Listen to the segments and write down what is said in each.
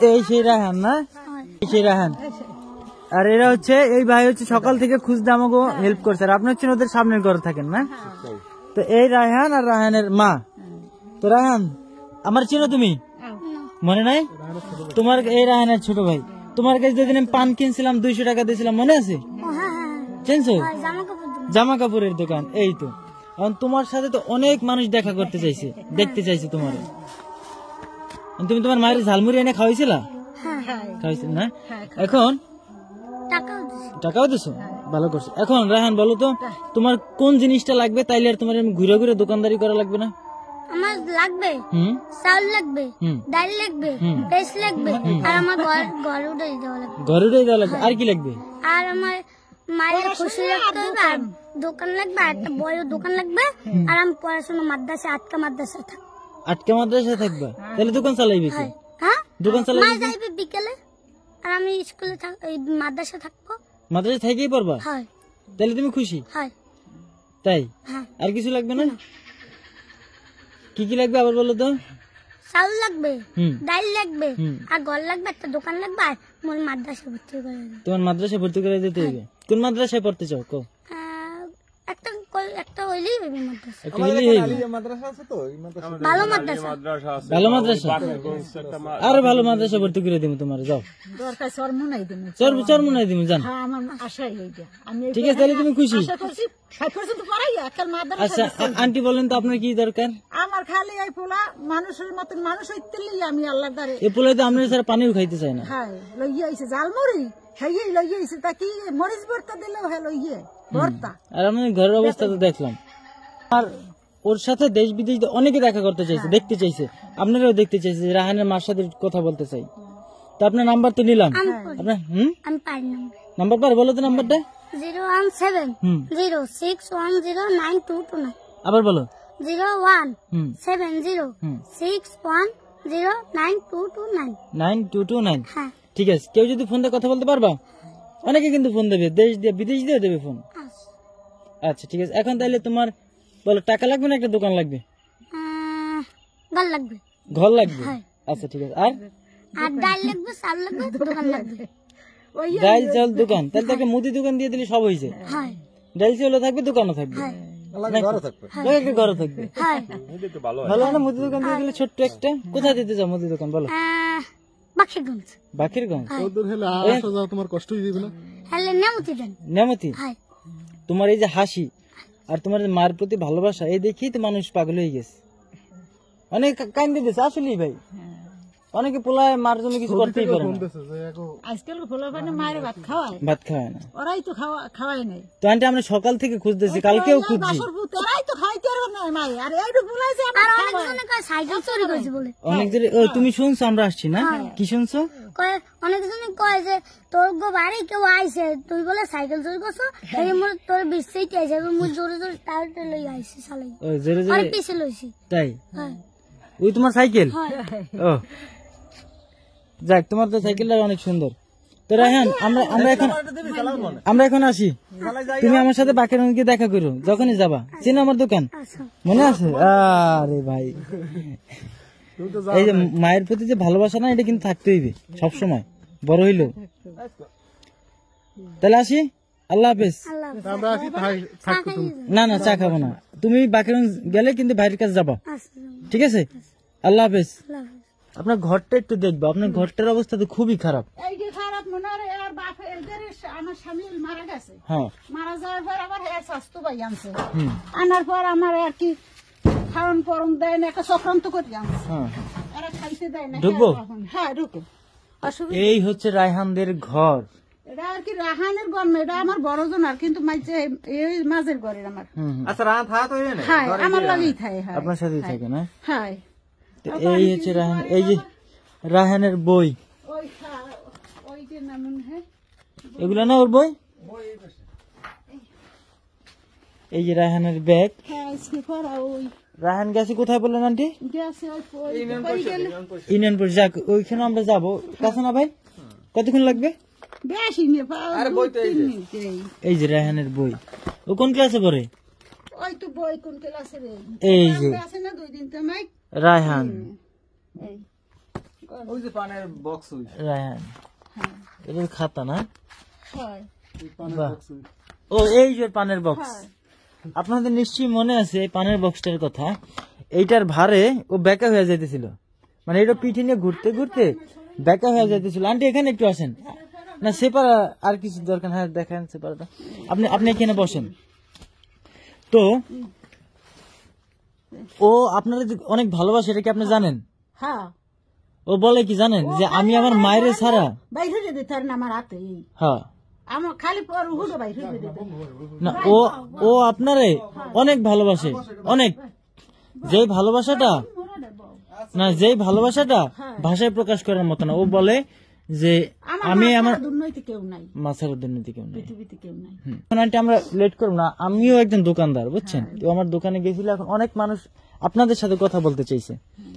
এই সেই রায়হান না, সেই রায়হান। আর এরা হচ্ছে এই ভাই হচ্ছে সকাল থেকে খুঁজতে আমাকে হেল্প করছে। আর আপনি হচ্ছেন ওদের সামনের ঘরে থাকেন না? তো এই রায়হান আর রায়হানের মা। তো রায়হান আমার চিনো তুমি? মনে নাই? তোমার এই রায়হানের ছোট ভাই। তোমার কাছে যেদিন আমি পান কিনছিলাম 200 টাকা দিয়েছিলাম, মনে আছে? চিনছো? জামা কাপড়ের দোকান। এই তো এখন তোমার সাথে তো অনেক মানুষ দেখা করতে চাইছে, দেখতে চাইছে তোমার। তুমি তোমার মায়ের ঝালমুড়ি এনে খাওয়াইছিলা? খাওয়াইছিল না? এখন টাকাও দিছো, ভালো করছো। এখন রায়হান বলো তো তোমার কোন জিনিসটা লাগবে, তাইলে আর তোমার ঘুরে ঘুরে দোকানদারি করা লাগবে না? আমার লাগবে চাউল লাগবে, ডাল লাগবে, পেঁয়াজ লাগবে, আর আমার ঘর উঠাই দেওয়া লাগবে। ঘর উঠাই দেওয়া লাগবে। আর কি লাগবে? আর আমার মায়ের খুশি রাখতে হবে, আর দোকান লাগবে, আর একটা বড় দোকান লাগবে। আর আমি পড়াশোনা মাদ্রাসা আটকা মাদ্রাসায় থাকবো। আটকা মাদ্রাসায় থাকবা? তাহলে দোকান চালাইবে কি? হ্যাঁ, দোকান চালাইবে। মা যাইবে বিকেলে, আর আমি স্কুলে মাদ্রাসা থাকবো। মাদ্রাসা থেকেই পড়বা? হ্যাঁ। তাহলে তুমি খুশি? হ্যাঁ। তাই? আর কিছু লাগবে না? কি কি লাগবে আবার বলো তো? চাউল লাগবে, ডাল লাগবে, আর ঘর লাগবে, একটা দোকান লাগবে, আর মোর মাদ্রাসা ভর্তি করে দেবে। তোমার মাদ্রাসা ভর্তি করে দিতে হবে? কোন মাদ্রাসায় পড়তে চাও? কও। একটা হইলেই হইবে মাদ্রাসা। একটা হইলেই হইবে। মাদ্রাসা আছে তো, এই মাদ্রাসা ভালো মাদ্রাসা। ভালো মাদ্রাসা? আরো ভালো মাদ্রাসা ভর্তি করে দিব তোমার। যাও দরকার চরমুনাই দিমু। চরমুনাই দিব জান। হ্যাঁ, আমার আশাই এইটা। আমি ঠিক আছে, তাহলে তুমি খুশি? আশা করছি 60% পড়াই আজকাল মাদ্রাসা। আচ্ছা আন্টি বলেন তো আপনার কি দরকার? আমার খালি এই পোলা মানুষের মতন মানুষ হইতেই আমি আল্লাহর দ্বারে। এই পোলা তো আপনার ছাড়া পানিও খাইতে চায় না। হ্যাঁ, লইয়া আইছে জালমুড়ি, হেই লইয়া আইছে, তা কি মরিচ ভর্তা দিলেও হে লইয়া ভর্তা। আর আমি ঘরের অবস্থা তো দেখলাম। আর ওর সাথে দেশ বিদেশ অনেকে দেখা করতে চাইছে, দেখতে চাইছে, আপনারাও দেখতে চাইছে। রায়হানের মার সাথে কথা বলতে চাই। তো আপনার নাম্বার তো নিলাম। আপনার আমি পারি নাম্বার পার বলো তো নাম্বারটা। 01706109229। আবার বলো। 01706109229। হ্যাঁ ঠিক আছে। কেউ যদি ফোন দিয়ে কথা বলতে পারবা? অনেকে কিন্তু ফোন দেবে, দেশ দিয়ে বিদেশ দিয়ে দেবে ফোন। আচ্ছা ঠিক আছে। এখন তাহলে তোমার বলো টাকা লাগবে না একটা দোকান লাগবে? ঘর লাগবে। ঘর লাগবে? আচ্ছা ঠিক আছে। আর ডাল লাগবে, চাল লাগবে, দোকান লাগবে। ডাল চাল দোকান, তাহলে তো একটা মুদি দোকান দিয়ে দিলে সব হয়েছে। ডাল চালও থাকবে, দোকানও থাকবে, একটা ঘরও থাকবে। ভালো না? মুদি দোকান দিয়ে দিলে ছোট্ট একটা। কোথায় দিতে চাও মুদি দোকান বলো? বাকিরগঞ্জ। বাকিরগঞ্জ? তোমার কষ্ট দিবে না? নেমতি? তোমার এই যে হাসি আর তোমার মার প্রতি ভালোবাসা, এই দেখি তো মানুষ পাগল হয়ে গেছে। অনেক কান্দে দিয়েছে আসলেই ভাই। অনেকে পোলায় মার জন্য কিছু করতেই পারে না। আজকাল পোলা মানে মায়ের ভাত খাওয়ায় না। ওরাই তো খাওয়ায় নাই। তো আন্টি আমরা সকাল থেকে খুঁজতেছি, কালকেও খুঁজছি। তুমি শুনছো আমরা আসছি না? কি শুনছো? অনেকজনে কয় যে তোর বাড়ি কেউ আইসে, তুই বলে সাইকেল চুরি করছো, তোর বিশ্বাসই আইসে, জোরে জোরে টাইট লই আইসি সালাই। পিছে লইছি। তাই? ওই তোমার সাইকেল? ও যাক, তোমার তো সাইকেলটা অনেক সুন্দর। তো রায়হান আমরা এখন আসি। তুমি আমার সাথে বাকিরগঞ্জে দেখা করো যখনই যাবা। চেনো আমার দোকান? মনে আছে? আরে ভাই, এই যে মায়ের প্রতি যে ভালোবাসা না, এটা কিন্তু থাকতে হইবে সবসময়, বড় হইলো। তাহলে আসি। আল্লাহ হাফেজ। না না, চা খাবো না। তুমি বাকিরগঞ্জ গেলে কিন্তু ভাইয়ের কাছে যাবা, ঠিক আছে? আল্লাহ হাফেজ। আপনার ঘরটা একটু দেখবো, আপনার ঘরটার অবস্থা তো খুবই খারাপ। আমার স্বামী মারা গেছে। হ্যাঁ, মারা যাওয়ার পর আবার স্বাস্থ্য ভাই আনছে। আনার পর আমার আর কি খাওয়ান পরম দেয় না, একটা চক্রান্ত করে আনছে। এরা খাইতে দেয় না। ঢুকবো? হ্যাঁ ঢুকো। এই হচ্ছে রায়হানদের ঘর। এটা আর কি রায়হানের ঘর না, এটা আমার বড় জনার, কিন্তু এই মাঝের ঘরের আমার। আচ্ছা রায়হান থাকা তো হ্যাঁ, আমার লাগেই থাকে। আপনার সাথেই থাকে না? হ্যাঁ। এই হচ্ছে রায়হান। এই যে রায়হানের বই, এগুলো না ওর বই? এই যে রায়হানের ব্যাগ। রায়হান গেছে কোথায় বললেন আন্টি? ইউনিয়ন পরিষদ। যাক, ওইখানে আমরা যাবো। কাছে না ভাই? কতক্ষণ লাগবে? এই যে রায়হানের বই। ও কোন ক্লাসে পড়ে? এই যে রায়হান, ওই যে পানের বক্স ওই রায়হান এটা খাতা না? হয় বাহ। ও এই যে পানের বক্স, আপনাদের নিশ্চয়ই মনে আছে এই পানের বক্সটার কথা। এইটার ভারে ও বেকা হয়ে যাইতেছিল, মানে এটা পিঠে নিয়ে ঘুরতে ঘুরতে বেকা হয়ে যাইতেছিল। আন্টি এখানে একটু আসেন না, সেপারা আর কিছু দরকার। হ্যাঁ দেখেন সেপারাটা, আপনি এখানে বসেন। তো ও আপনারা যে অনেক ভালোবাসে, এটা কি আপনি জানেন? হ্যাঁ ও বলে কি জানেন, যে আমি আমার মায়ের ছাড়া বাইরে দিতে পারেন আমার হাতে, হ্যাঁ আমার খালি পর হুড়ো বাইরে দিতে না, ও আপনারে অনেক ভালোবাসে, অনেক। যে ভালোবাসাটা না, যে ভালোবাসাটা ভাষায় প্রকাশ করার মতো না। ও বলে যে আমি আমার দুর্নীতি কেউ নাই, মাছের দুর্নীতি কেউ নাই। পৃথিবীতে কেউ নাই। আন্টি আমরা লেট করবো না, আমিও একজন দোকানদার বুঝছেন। তো আমার দোকানে গেছিল, এখন অনেক মানুষ আপনাদের সাথে কথা বলতে চাইছে,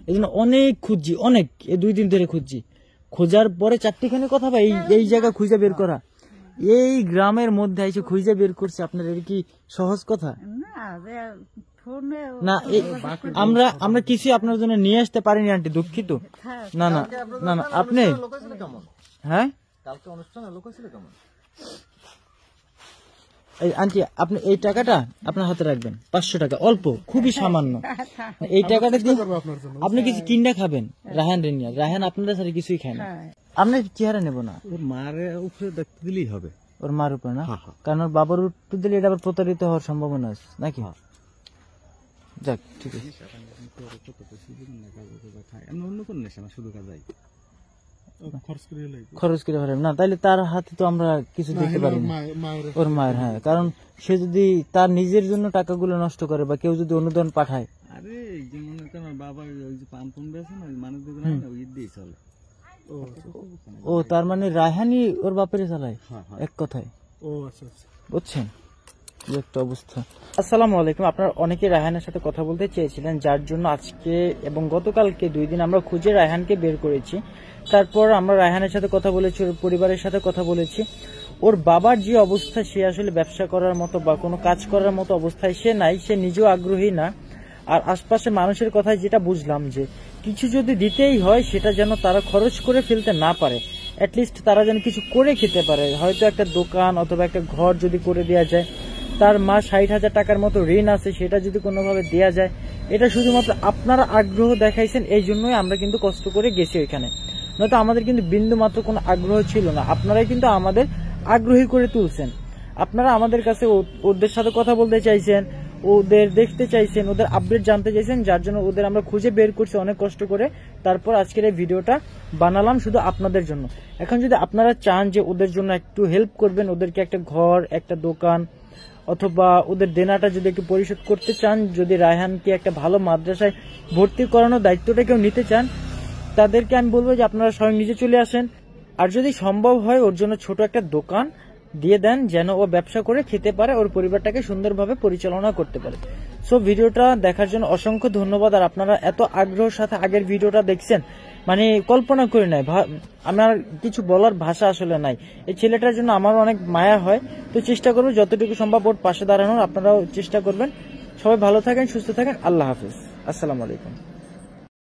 এই জন্য অনেক খুঁজছি, অনেক 2 দিন ধরে খুঁজছি। খোঁজার পরে 4টিখানি কথা ভাই এই জায়গা খুঁজে বের করা, এই গ্রামের মধ্যে এসে খুঁজে বের করছে, আপনার এটা কি সহজ কথা না? আমরা কিছু আপনার জন্য নিয়ে আসতে পারিনি আন্টি, দুঃখিত। না না না না, আপনি হ্যাঁ কালকে অনুষ্ঠানে লোক ছিল কেমন? এই আন্টি আপনি এই টাকাটা আপনার হাতে রাখবেন, 500 টাকা, অল্প, খুবই সামান্য। এই টাকাটা দিয়ে আপনি কিছু কিনা খাবেন। রায়হান রেনিয়া, রায়হান আপনাদের সাথে কিছুই খায় না। আপনার চেহারা নেব না, ওর মারে উপরে দেখতে দিলেই হবে। ওর মার উপরে না, কারণ ওর বাবার উপরে দিলে এটা আবার প্রতারিত হওয়ার সম্ভাবনা আছে নাকি? যাক ঠিক আছে, অন্য কোন নেশা না, শুধু কাজাই খরচ করে পারেন না, তাইলে তার হাতে তো আমরা কিছু দিতে পারি না। ওর মায়ের, হ্যাঁ, কারণ সে যদি তার নিজের জন্য টাকাগুলো নষ্ট করে বা কেউ যদি অনুদান পাঠায়, আরে এই যে মনে করেন বাবা ওই যে পান পন বেছে না, মানুষ ওই দিয়ে চলে। ও তার মানে রায়হানই ওর বাপের চালায় এক কথায়। ও আচ্ছা আচ্ছা, বুঝছেন একটা অবস্থা। আসসালামু আলাইকুম। আপনারা অনেকে রায়হানের সাথে কথা বলতে চেয়েছিলেন, যার জন্য আজকে এবং গতকালকে 2 দিন আমরা খুঁজে রায়হানকে বের করেছি। তারপর আমরা রায়হানের সাথে কথা বলেছি, ওর পরিবারের সাথে কথা বলেছি। ওর বাবার যে অবস্থা, সে আসলে ব্যবসা করার মতো বা কোনো কাজ করার মতো অবস্থায় সে নাই, সে নিজেও আগ্রহী না। আর আশপাশে মানুষের কথায় যেটা বুঝলাম, যে কিছু যদি দিতেই হয় সেটা যেন তারা খরচ করে ফেলতে না পারে, অ্যাটলিস্ট তারা যেন কিছু করে খেতে পারে। হয়তো একটা দোকান অথবা একটা ঘর যদি করে দেওয়া যায়, তার মা 60,000 টাকার মতো ঋণ আছে, সেটা যদি কোনোভাবে দেওয়া যায়। এটা শুধুমাত্র আপনারা আগ্রহ দেখাইছেন, এই জন্যই আমরা কিন্তু কষ্ট করে গেছি ওইখানে, নয়তো আমাদের কিন্তু বিন্দু মাত্র কোনো আগ্রহ ছিল না। আপনারাই কিন্তু আমাদের আগ্রহী করে তুলছেন। আপনারা আমাদের কাছে ওদের সাথে কথা বলতে চাইছেন, ওদের দেখতে চাইছেন, ওদের আপডেট জানতে চাইছেন, যার জন্য ওদের আমরা খুঁজে বের করছি অনেক কষ্ট করে। তারপর আজকের এই ভিডিওটা বানালাম শুধু আপনাদের জন্য। এখন যদি আপনারা চান যে ওদের জন্য একটু হেল্প করবেন, ওদেরকে একটা ঘর, একটা দোকান অথবা ওদের দেনাটা যদি একটু পরিশোধ করতে চান, যদি রায়হানকে একটা ভালো মাদ্রাসায় ভর্তি করানোর দায়িত্বটা কেউ নিতে চান, তাদেরকে আমি বলবো যে আপনারা স্বয়ং নিজে চলে আসেন। আর যদি সম্ভব হয় ওর জন্য ছোট একটা দোকান দিয়ে দেন, যেন ও ব্যবসা করে খেতে পারে, ওর পরিবারটাকে সুন্দরভাবে পরিচালনা করতে পারে। সো ভিডিওটা দেখার জন্য অসংখ্য ধন্যবাদ। আর আপনারা এত আগ্রহের সাথে আগের ভিডিওটা দেখছেন, মানে কল্পনা করে নাই, আমার কিছু বলার ভাষা আসলে নাই। এই ছেলেটার জন্য আমার অনেক মায়া হয়। তো চেষ্টা করবো যতটুকু সম্ভব ওর পাশে দাঁড়ানোর, আপনারাও চেষ্টা করবেন। সবাই ভালো থাকেন, সুস্থ থাকেন, আল্লাহ হাফিজ, আসসালামু আলাইকুম।